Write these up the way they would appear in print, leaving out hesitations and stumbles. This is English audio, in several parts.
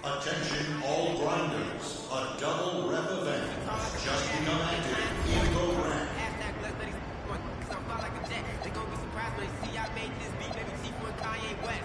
Attention all grinders, a double rep event has just become active in the ramp. They gon' be surprised when they see I made this beat, baby T for Kanye West.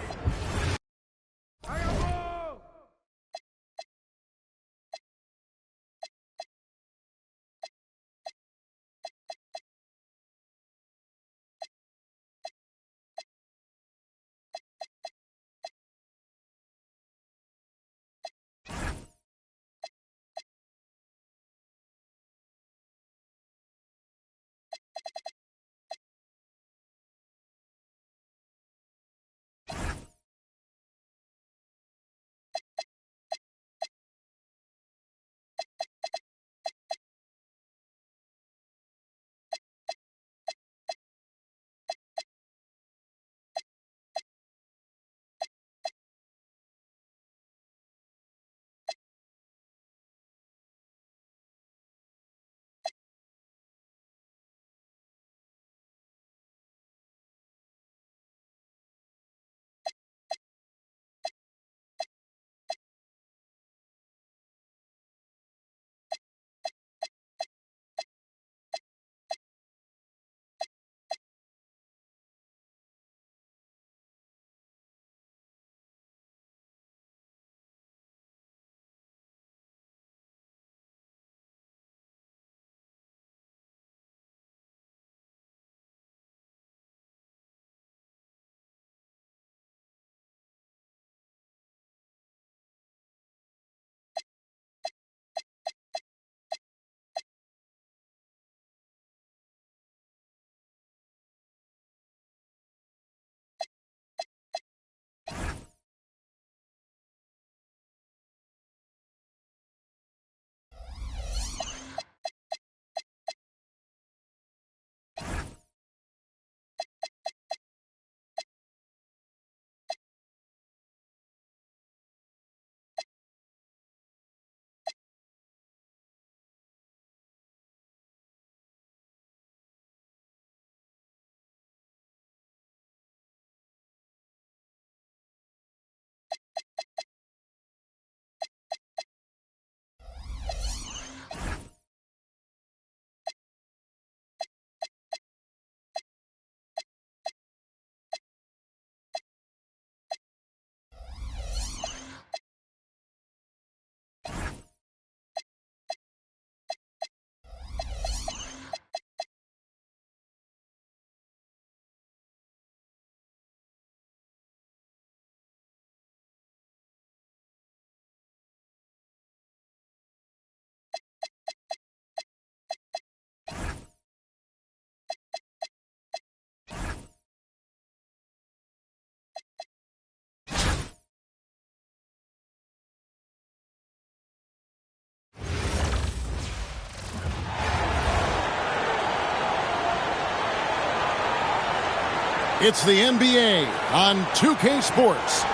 It's the NBA on 2K Sports.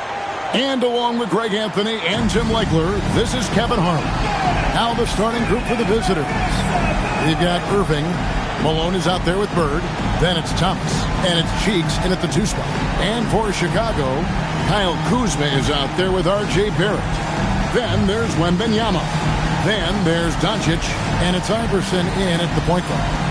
And along with Greg Anthony and Jim Legler, this is Kevin Harlan. Now the starting group for the visitors. We've got Irving. Malone is out there with Bird. Then it's Thomas. And it's Cheeks in at the 2 spot. And for Chicago, Kyle Kuzma is out there with R.J. Barrett. Then there's Wembanyama. Then there's Doncic. And it's Iverson in at the point guard.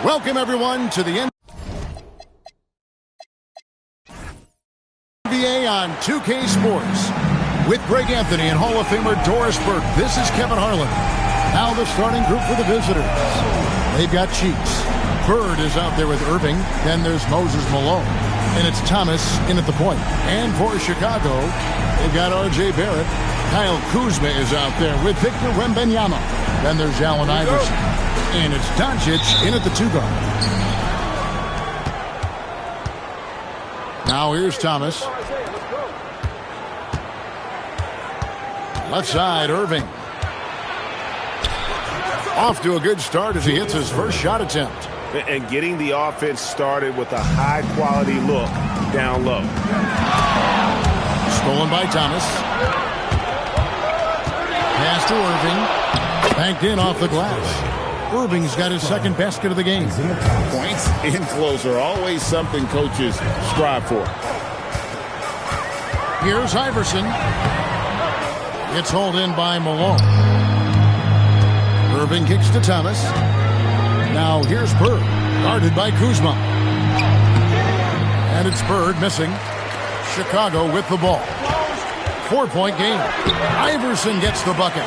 Welcome, everyone, to the NBA on 2K Sports. With Greg Anthony and Hall of Famer Doris Burke, this is Kevin Harlan. Now the starting group for the visitors. They've got Cheeks. Bird is out there with Irving. Then there's Moses Malone. And it's Thomas in at the point. And for Chicago, they've got R.J. Barrett. Kyle Kuzma is out there with Victor Wembanyama. Then there's Allen Iverson. And it's Doncic in at the 2 guard. Now here's Thomas. Left side, Irving. Off to a good start as he hits his first shot attempt. And getting the offense started with a high-quality look down low. Stolen by Thomas. Pass to Irving. Banked in off the glass. Irving's got his second basket of the game. Points in close are always something coaches strive for. Here's Iverson. It's hauled in by Malone. Irving kicks to Thomas. Now here's Bird, guarded by Kuzma. And it's Bird missing. Chicago with the ball. 4-point game. Iverson gets the bucket.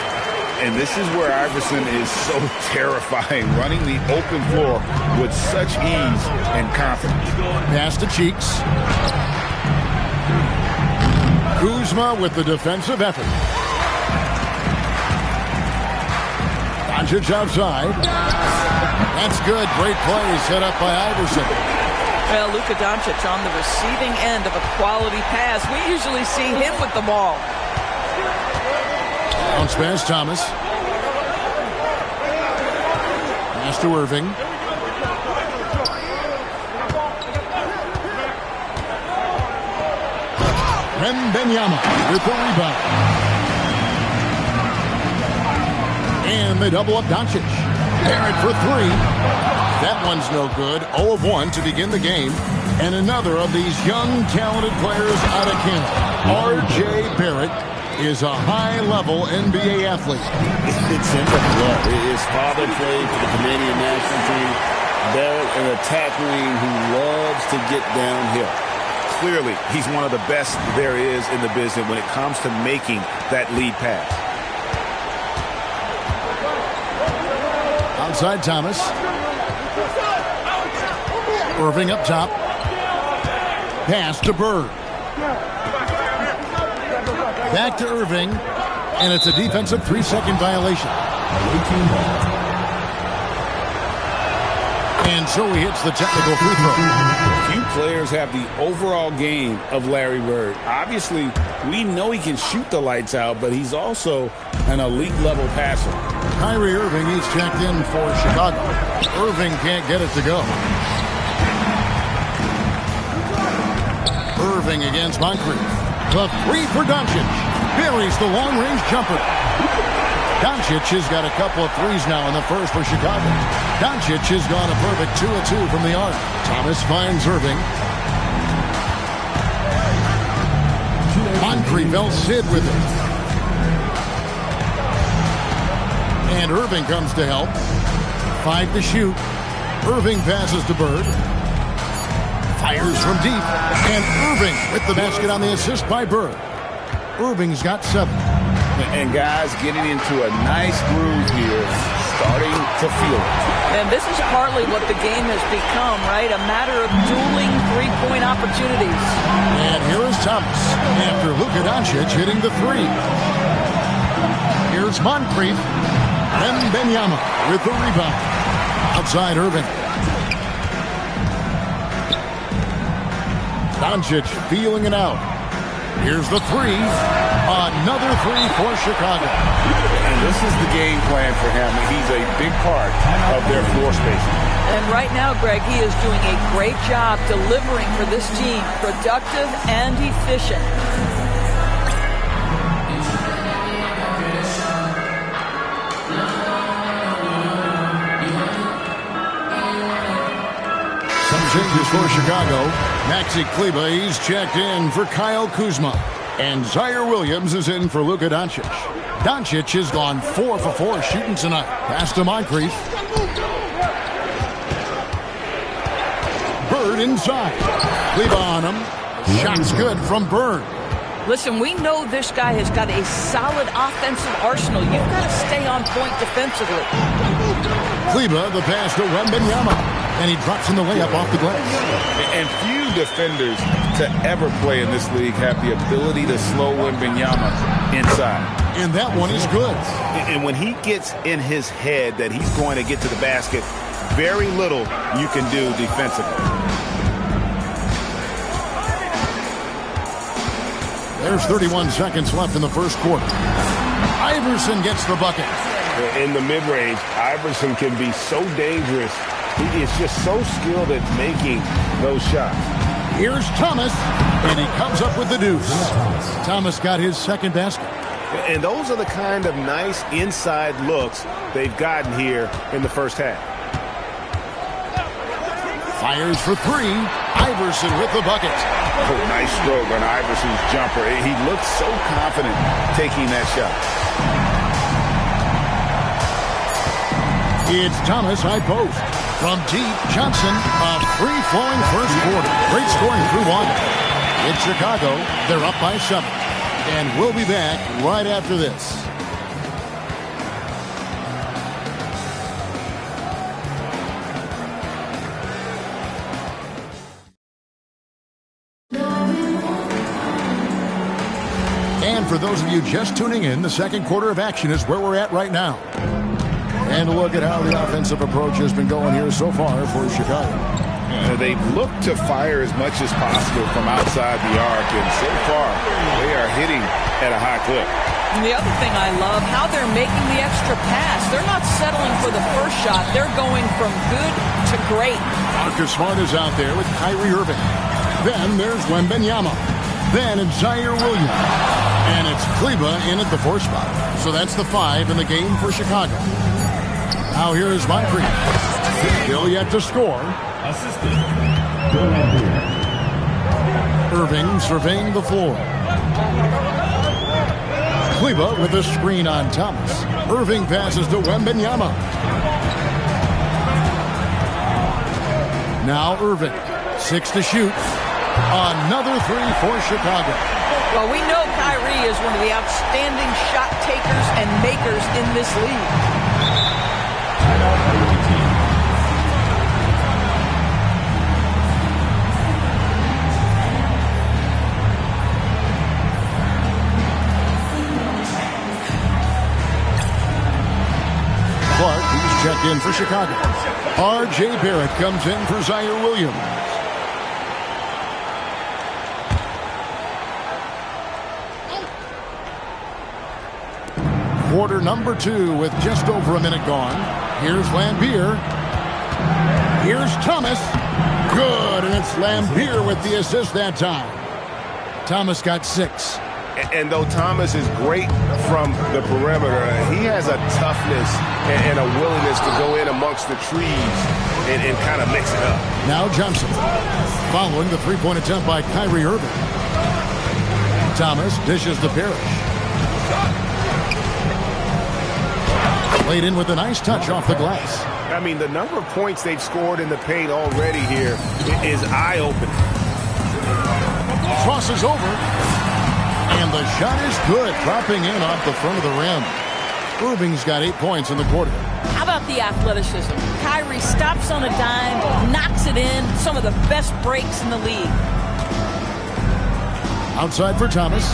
And this is where Iverson is so terrifying, running the open floor with such ease and confidence. Pass to Cheeks. Kuzma with the defensive effort. Doncic outside. That's good. Great play set up by Iverson. Well, Luka Doncic on the receiving end of a quality pass. We usually see him with the ball. Bounce pass, Thomas. Pass to Irving. Wembanyama with the rebound. And they double up Doncic. Barrett for 3. That one's no good. 0 of 1 to begin the game. And another of these young, talented players out of Canada. R.J. Barrett is a high-level NBA athlete. It's in the blood. His father played for the Canadian national team. Barrett, an attack wing who loves to get downhill. Clearly, he's one of the best there is in the business when it comes to making that lead pass. Outside Thomas. Irving up top. Pass to Bird. Back to Irving. And it's a defensive 3-second violation. And so he hits the technical free throw. Few players have the overall game of Larry Bird. Obviously, we know he can shoot the lights out, but he's also an elite-level passer. Kyrie Irving, he's checked in for Chicago. Irving can't get it to go. Irving against Moncrief. The 3 for Doncic. Buries the long-range jumper. Doncic has got a couple of threes now in the first for Chicago. Doncic has gone a perfect 2 of 2 from the arc. Thomas finds Irving. Moncrief Sid with it. And Irving comes to help. 5 to shoot. Irving passes to Bird. Fires from deep. And Irving with the basket on the assist by Bird. Irving's got 7. And guys getting into a nice groove here, starting to feel it. And this is partly what the game has become, right? A matter of dueling three-point opportunities. And here is Thomas after Luka Doncic hitting the 3. Here's Moncrief. Wembanyama with the rebound. Outside Irving. Doncic feeling it out. Here's the 3. Another 3 for Chicago. And this is the game plan for him. He's a big part of their floor spacing. And right now, Greg, he is doing a great job delivering for this team. Productive and efficient. Some changes for Chicago. Maxi Kleber, he's checked in for Kyle Kuzma. And Zaire Williams is in for Luka Doncic. Doncic has gone 4 for 4 shooting tonight. Pass to Moncrief. Bird inside. Kleba on him. Shot's good from Bird. Listen, we know this guy has got a solid offensive arsenal. You've got to stay on point defensively. Kleba, the pass to Wembanyama. And he drops in the layup off the glass. And few defenders to ever play in this league have the ability to slow Wembanyama inside. And that one is good. And when he gets in his head that he's going to get to the basket, very little you can do defensively. There's 31 seconds left in the first quarter. Iverson gets the bucket. In the mid-range, Iverson can be so dangerous. He is just so skilled at making those shots. Here's Thomas, and he comes up with the deuce. Thomas got his second basket. And those are the kind of nice inside looks they've gotten here in the first half. Fires for three. Iverson with the bucket. Oh, nice stroke on Iverson's jumper. He looked so confident taking that shot. It's Thomas, high post. From deep, Johnson, a free-flowing first quarter. Great scoring through one. In Chicago, they're up by 7. And we'll be back right after this. And for those of you just tuning in, the second quarter of action is where we're at right now. And a look at how the offensive approach has been going here so far for Chicago. They've looked to fire as much as possible from outside the arc, and so far they are hitting at a high clip. And the other thing I love, how they're making the extra pass. They're not settling for the first shot. They're going from good to great. Marcus Smart is out there with Kyrie Irving. Then there's Wembanyama. Then it's Zaire Williams. And it's Kleba in at the 4 spot. So that's the 5 in the game for Chicago. Now here is Moncrief. Still yet to score. Irving surveying the floor. Kleba with a screen on Thomas. Irving passes to Wembanyama. Now Irving. 6 to shoot. Another 3 for Chicago. Well, we know Kyrie is one of the outstanding shot takers and makers in this league. Clark, he's checked in for Chicago. R.J. Barrett comes in for Zaire Williams. Quarter number 2 with just over a minute gone. Here's Lambier. Here's Thomas. Good, and it's Lambier with the assist that time. Thomas got 6. And though Thomas is great from the perimeter, he has a toughness and a willingness to go in amongst the trees and kind of mix it up. Now Johnson, following the three-point attempt by Kyrie Irving. Thomas dishes to Parrish. Laid in with a nice touch off the glass. I mean, the number of points they've scored in the paint already here is eye-opening. Crosses over. And the shot is good, dropping in off the front of the rim. Irving's got 8 points in the quarter. How about the athleticism? Kyrie stops on a dime, knocks it in. Some of the best breaks in the league. Outside for Thomas.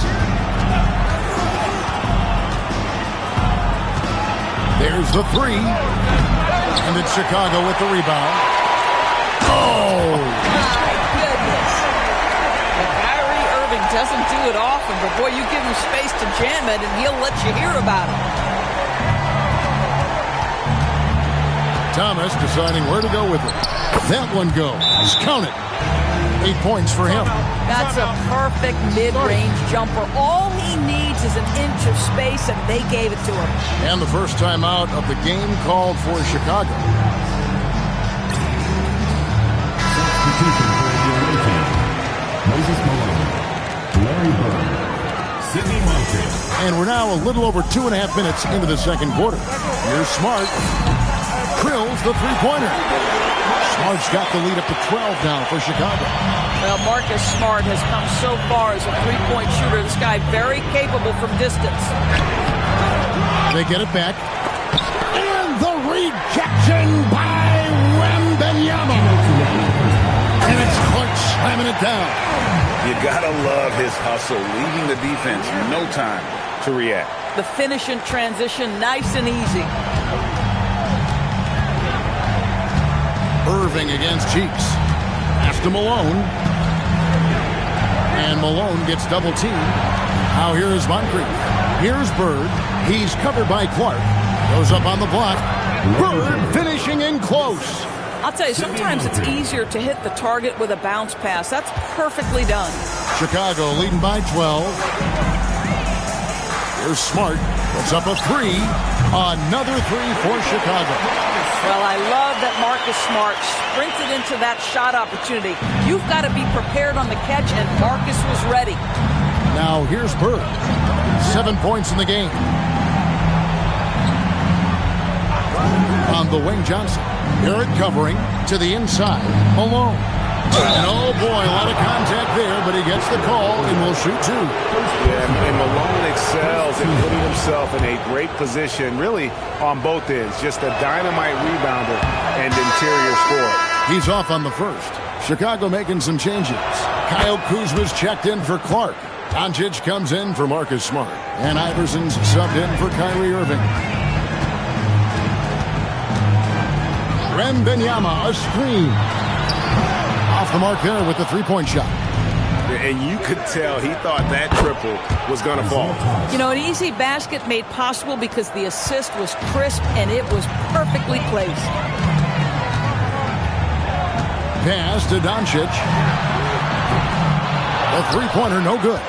There's the 3. And it's Chicago with the rebound. Oh! My goodness. Kyrie Irving doesn't do it often, but boy, you give him space to jam it, and he'll let you hear about it. Thomas deciding where to go with it. That one goes. Count it. 8 points for him. That's a perfect mid-range jumper. All he needs is an inch of space, and they gave it to him. And the first time out of the game called for Chicago. And we're now a little over 2.5 minutes into the second quarter. Here's Smart. Drills the three-pointer. Smart's got the lead up to 12 now for Chicago. Well, Marcus Smart has come so far as a three-point shooter. This guy very capable from distance. They get it back. And the rejection by Wembanyama. And it's Clark slamming it down. You gotta love his hustle, leaving the defense no time to react. The finish in transition, nice and easy. Irving against Cheeks. Pass to Malone. And Malone gets double teamed. Now here's Moncrief. Here's Bird. He's covered by Clark. Goes up on the block. Bird finishing in close. I'll tell you, sometimes it's easier to hit the target with a bounce pass. That's perfectly done. Chicago leading by 12. Here's Smart. Puts up a three. Another three for Chicago. Well, I love that Marcus Smart sprinted into that shot opportunity. You've got to be prepared on the catch, and Marcus was ready. Now here's Bird. 7 points in the game. On the wing, Johnson. Garrett covering to the inside. Malone. And oh boy, a lot of contact there, but he gets the call and will shoot two. Yeah, and Malone excels in putting himself in a great position, really on both ends. Just a dynamite rebounder and interior scorer. He's off on the first. Chicago making some changes. Kyle Kuzma's checked in for Clark. Doncic comes in for Marcus Smart. And Iverson's subbed in for Kyrie Irving. Wembanyama, a screen. Off the mark there with the three-point shot. And you could tell he thought that triple was going to fall. You know, an easy basket made possible because the assist was crisp and it was perfectly placed. Pass to Doncic. The three-pointer, no good.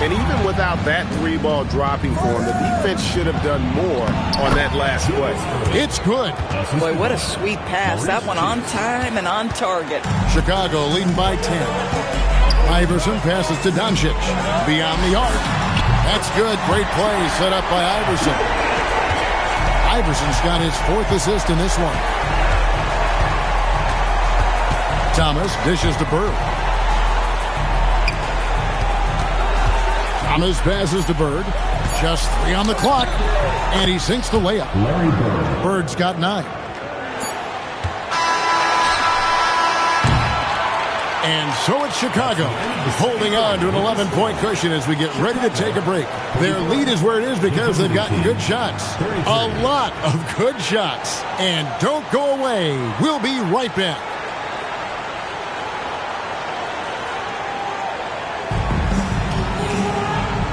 And even without that three ball dropping for him, the defense should have done more on that last play. It's good. Boy, what a sweet pass. That one on time and on target. Chicago leading by 10. Iverson passes to Doncic. Beyond the arc. That's good. Great play set up by Iverson. Iverson's got his fourth assist in this one. Thomas dishes to Bird. Thomas passes to Bird. Just three on the clock. And he sinks the layup. Bird's got 9. And so it's Chicago holding on to an 11-point cushion as we get ready to take a break. Their lead is where it is because they've gotten good shots. A lot of good shots. And don't go away. We'll be right back.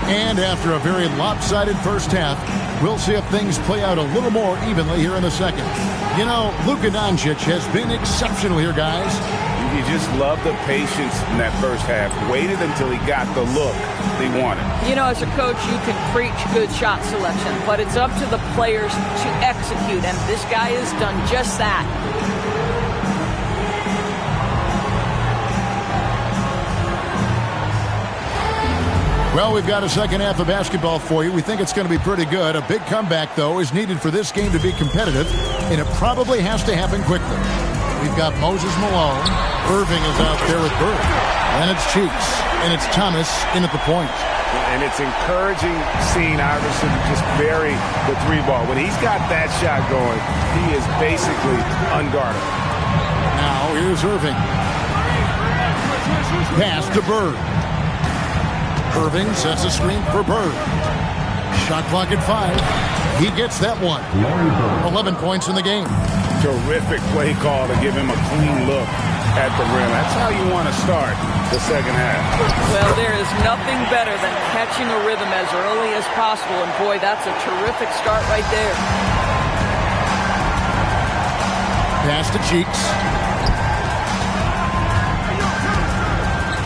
And after a very lopsided first half, we'll see if things play out a little more evenly here in the second. You know, Luka Doncic has been exceptional here, guys. You just love the patience in that first half. Waited until he got the look they wanted. You know, as a coach, you can preach good shot selection, but it's up to the players to execute, and this guy has done just that. Well, we've got a second half of basketball for you. We think it's going to be pretty good. A big comeback, though, is needed for this game to be competitive, and it probably has to happen quickly. We've got Moses Malone. Irving is out there with Bird. And it's Cheeks. And it's Thomas in at the point. And it's encouraging seeing Iverson just bury the three ball. When he's got that shot going, he is basically unguarded. Now here's Irving. Pass to Bird. Irving sets a screen for Bird. Shot clock at 5. He gets that one. 11 points in the game. Terrific play call to give him a clean look at the rim. That's how you want to start the second half. Well, there is nothing better than catching a rhythm as early as possible, and boy, that's a terrific start right there. Pass to Cheeks.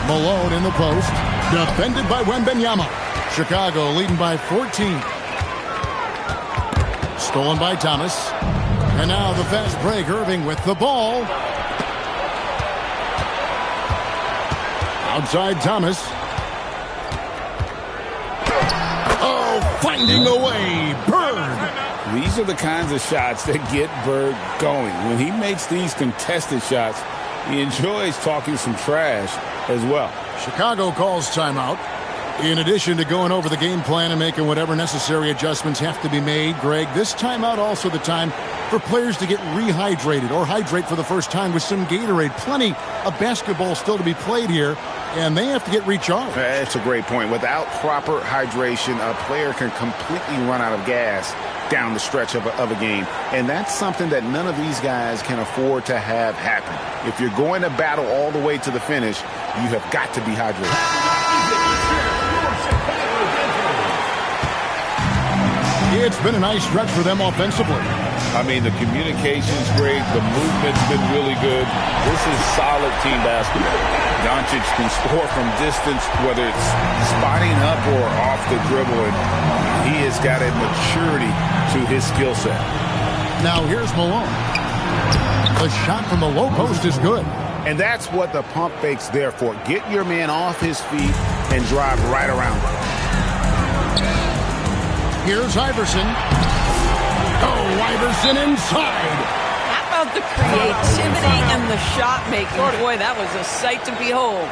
Malone in the post. Defended by Wembanyama. Chicago leading by 14. Stolen by Thomas. And now the fast break. Irving with the ball. Outside Thomas. Oh, finding a way. Bird. These are the kinds of shots that get Bird going. When he makes these contested shots, he enjoys talking some trash as well. Chicago calls timeout. In addition to going over the game plan and making whatever necessary adjustments have to be made, Greg, this timeout also the time for players to get rehydrated or hydrate for the first time with some Gatorade. Plenty of basketball still to be played here, and they have to get recharged. That's a great point. Without proper hydration, a player can completely run out of gas down the stretch of a game. And that's something that none of these guys can afford to have happen. If you're going to battle all the way to the finish, you have got to be hydrated. It's been a nice stretch for them offensively. I mean, the communication's great. The movement's been really good. This is solid team basketball. Doncic can score from distance, whether it's spotting up or off the dribble, and he has got a maturity to his skill set. Now here's Malone. The shot from the low post is good. And that's what the pump fake's there for. Get your man off his feet and drive right around him. Here's Iverson. Oh, Iverson inside. How about the creativity and the shot making? Boy, that was a sight to behold.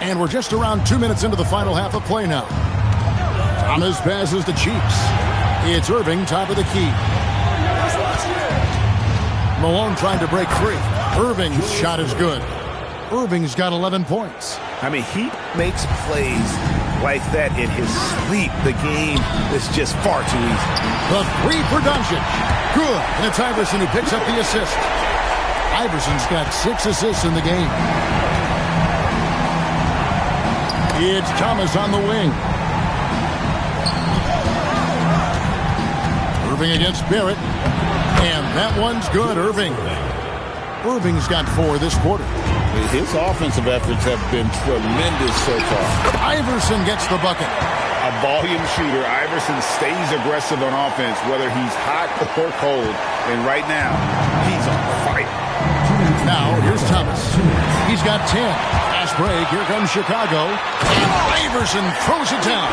And we're just around 2 minutes into the final half of play now. Thomas passes to Cheeks. It's Irving, top of the key. Malone trying to break free. Irving's shot is good. Irving's got 11 points. I mean, he makes plays like that in his sleep. The game is just far too easy. The three for Doncic. Good. And it's Iverson who picks up the assist. Iverson's got 6 assists in the game. It's Thomas on the wing. Irving against Barrett. And that one's good, Irving. Irving's got 4 this quarter. His offensive efforts have been tremendous so far. Iverson gets the bucket. A volume shooter, Iverson stays aggressive on offense, whether he's hot or cold. And right now, he's on fire. Now, here's Thomas. He's got 10. Fast break. Here comes Chicago. And Iverson throws it down.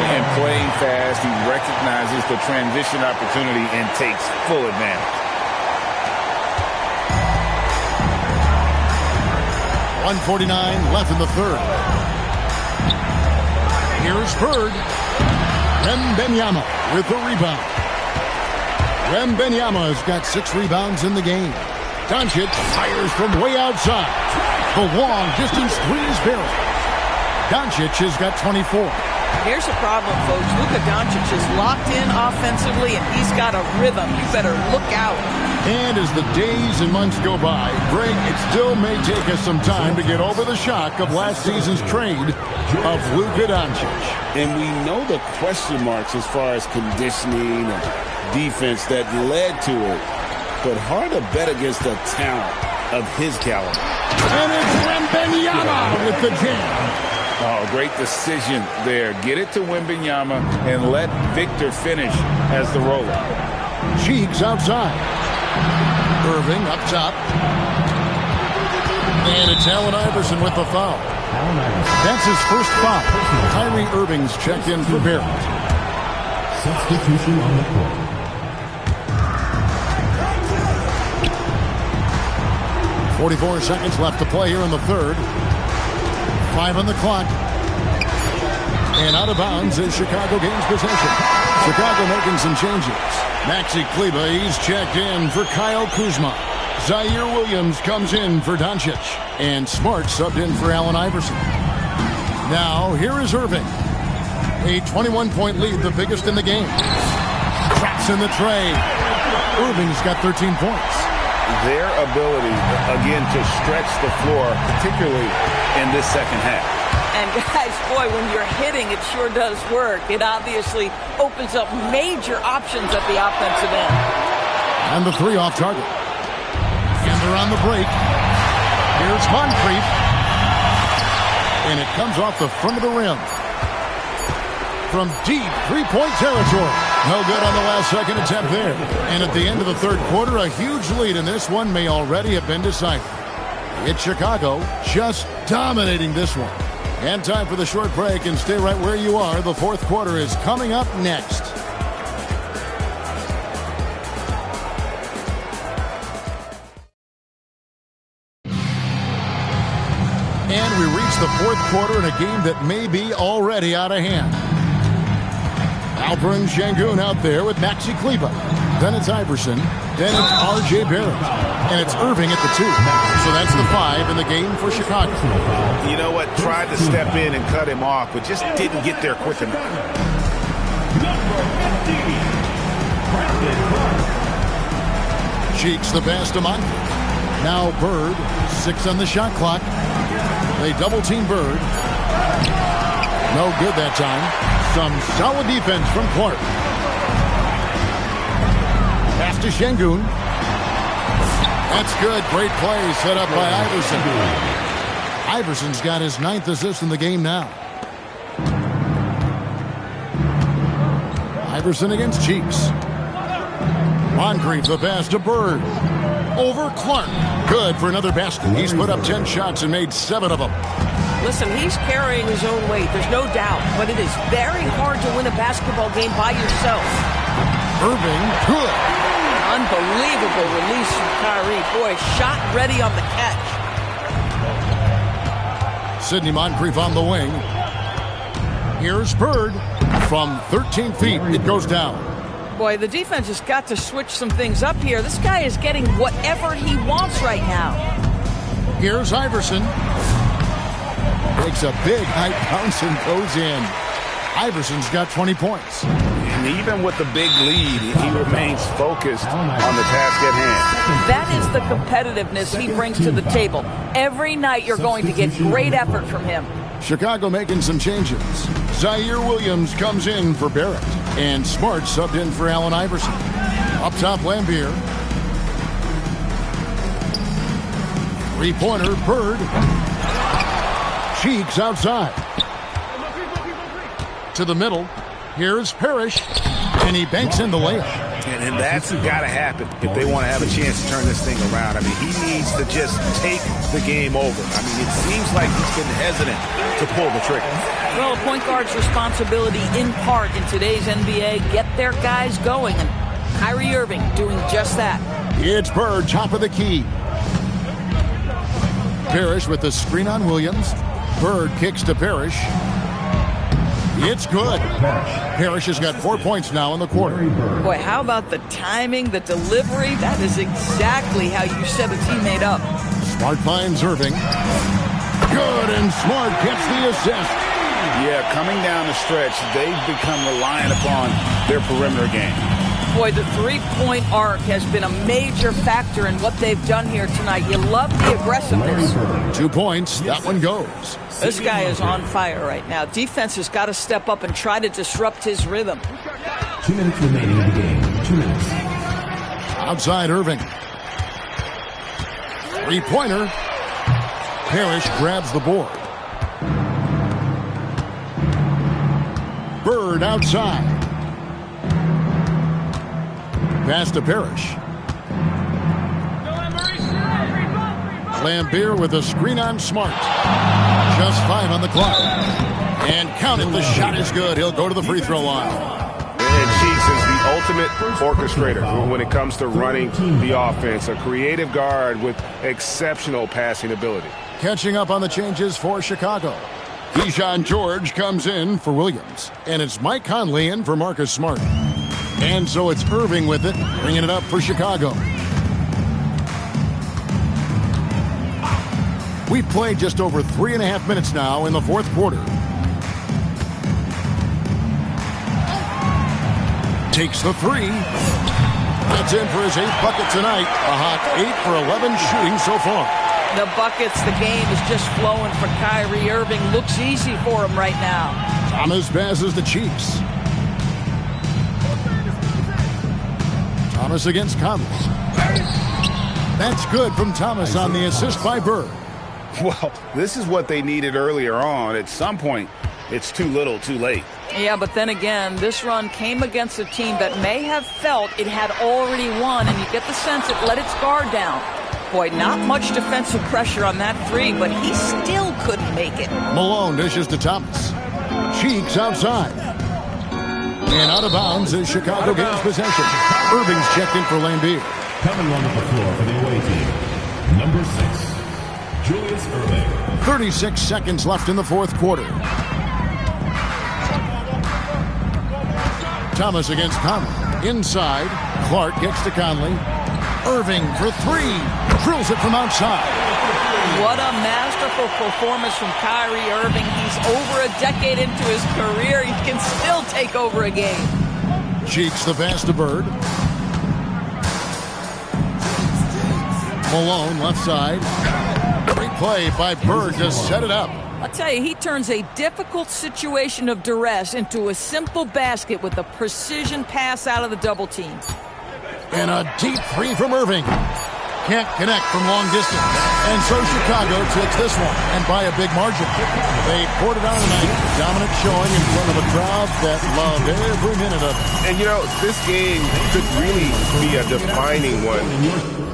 And playing fast, he recognizes the transition opportunity and takes full advantage. 1:49 left in the third. Here's Bird. Wembanyama with the rebound. Wembanyama has got 6 rebounds in the game. Doncic fires from way outside. The long distance three is Barrett. Doncic has got 24. Here's the problem, folks. Luka Doncic is locked in offensively, and he's got a rhythm. You better look out. And as the days and months go by, Greg, it still may take us some time to get over the shock of last season's trade of Luka Doncic. And we know the question marks as far as conditioning and defense that led to it. But hard to bet against the talent of his caliber. And it's Wembanyama with the jam. Oh, great decision there. Get it to Wembanyama and let Victor finish as the roller. Cheeks outside. Irving up top. And it's Allen Iverson with the foul. That's his first foul. Kyrie Irving's checked in for Barrett. Substitution on the court. 44 seconds left to play here in the third. 5 on the clock. And out of bounds as Chicago gains possession. Chicago making some changes. Maxi Kleba, he's checked in for Kyle Kuzma. Zaire Williams comes in for Doncic. And Smart subbed in for Allen Iverson. Now, here is Irving. A 21-point lead, the biggest in the game. Traps in the tray. Irving's got 13 points. Their ability, again, to stretch the floor, particularly in this second half. And guys, boy, when you're hitting, it sure does work. It obviously opens up major options at the offensive end. And the three off target. And they're on the break. Here's Moncrief. And it comes off the front of the rim. From deep three-point territory. No good on the last second attempt there. And at the end of the third quarter, a huge lead in this one may already have been decided. It's Chicago just dominating this one. And time for the short break, and stay right where you are. The fourth quarter is coming up next. And we reach the fourth quarter in a game that may be already out of hand. Alperen Şengün out there with Maxi Kleber. Then it's Iverson. Then it's R.J. Barrett. And it's Irving at the 2. So that's the 5 in the game for Chicago. You know what? Tried to step in and cut him off, but just didn't get there quick enough. Cheeks the pass to Moncrief. Now Bird. 6 on the shot clock. They double-team Bird. No good that time. Some solid defense from Clark. Pass to Şengün. That's good. Great play set up by Iverson. Iverson's got his 9th assist in the game now. Iverson against Cheeks. Moncrief the pass to Bird. Over Clark. Good for another basket. He's put up 10 shots and made 7 of them. Listen, he's carrying his own weight, there's no doubt, but it is very hard to win a basketball game by yourself. Irving, good. Unbelievable release from Kyrie. Boy, shot ready on the catch. Sidney Moncrief on the wing. Here's Bird. From 13 feet, it goes down. Boy, the defense has got to switch some things up here. This guy is getting whatever he wants right now. Here's Iverson. Takes a big high bounce and goes in. Iverson's got 20 points. And even with the big lead, he remains focused on the task at hand. That is the competitiveness he brings to the table. Every night you're going to get great effort from him. Chicago making some changes. Zaire Williams comes in for Barrett. And Smart subbed in for Allen Iverson. Up top, Lambier. Three-pointer, Bird. Cheeks outside. To the middle. Here's Parrish. And he banks in the layup. And that's got to happen if they want to have a chance to turn this thing around. I mean, he needs to just take the game over. I mean, it seems like he's been hesitant to pull the trigger. Well, a point guard's responsibility in part in today's NBA, get their guys going. And Kyrie Irving doing just that. It's Bird, top of the key. Parrish with the screen on Williams. Bird kicks to Parrish. It's good. Parrish has got 4 points now in the quarter. Boy, how about the timing, the delivery? That is exactly how you set a teammate up. Smart finds Irving. Good, and Smart gets the assist. Yeah, coming down the stretch, they've become reliant upon their perimeter game. Boy, the three-point arc has been a major factor in what they've done here tonight. You love the aggressiveness. 2 points. That one goes. This guy is on fire right now. Defense has got to step up and try to disrupt his rhythm. 2 minutes remaining in the game. 2 minutes. Outside Irving. Three-pointer. Parrish grabs the board. Bird outside. Pass to Parrish. Lambier with a screen on Smart. Just 5 on the clock. And count it, the shot is good. He'll go to the free throw line. And Cheeks is the ultimate orchestrator when it comes to running the offense. A creative guard with exceptional passing ability. Catching up on the changes for Chicago. Keyshawn George comes in for Williams. And it's Mike Conley in for Marcus Smart. And so it's Irving with it, bringing it up for Chicago. We've played just over 3.5 minutes now in the fourth quarter. Takes the three. That's in for his 8th bucket tonight. A hot 8 for 11 shooting so far. The buckets, the game is just flowing for Kyrie Irving. Looks easy for him right now. Thomas passes the Chiefs. Thomas against Conley. That's good from Thomas on the assist by Bird. Well, this is what they needed earlier on. At some point, it's too little, too late. Yeah, but then again, this run came against a team that may have felt it had already won, and you get the sense it let its guard down. Boy, not much defensive pressure on that three, but he still couldn't make it. Malone dishes to Thomas. Cheeks outside. And out of bounds is Chicago gains possession. Irving's checked in for Lambeer. Coming onto the floor for the away team, number 6, Julius Irving. 36 seconds left in the fourth quarter. Thomas against Conley. Inside, Clark gets to Conley. Irving for three. Drills it from outside. What a masterful performance from Kyrie Irving. He's over a decade into his career. He can still take over a game. Cheeks the pass to Bird. Malone left side. Great play by Bird to set it up. I'll tell you, he turns a difficult situation of duress into a simple basket with a precision pass out of the double team. And a deep three from Irving. Can't connect from long distance. And so Chicago takes this one, and by a big margin. They poured it on tonight. Dominant showing in front of a crowd that loved every minute of it. And, you know, this game could really be a defining one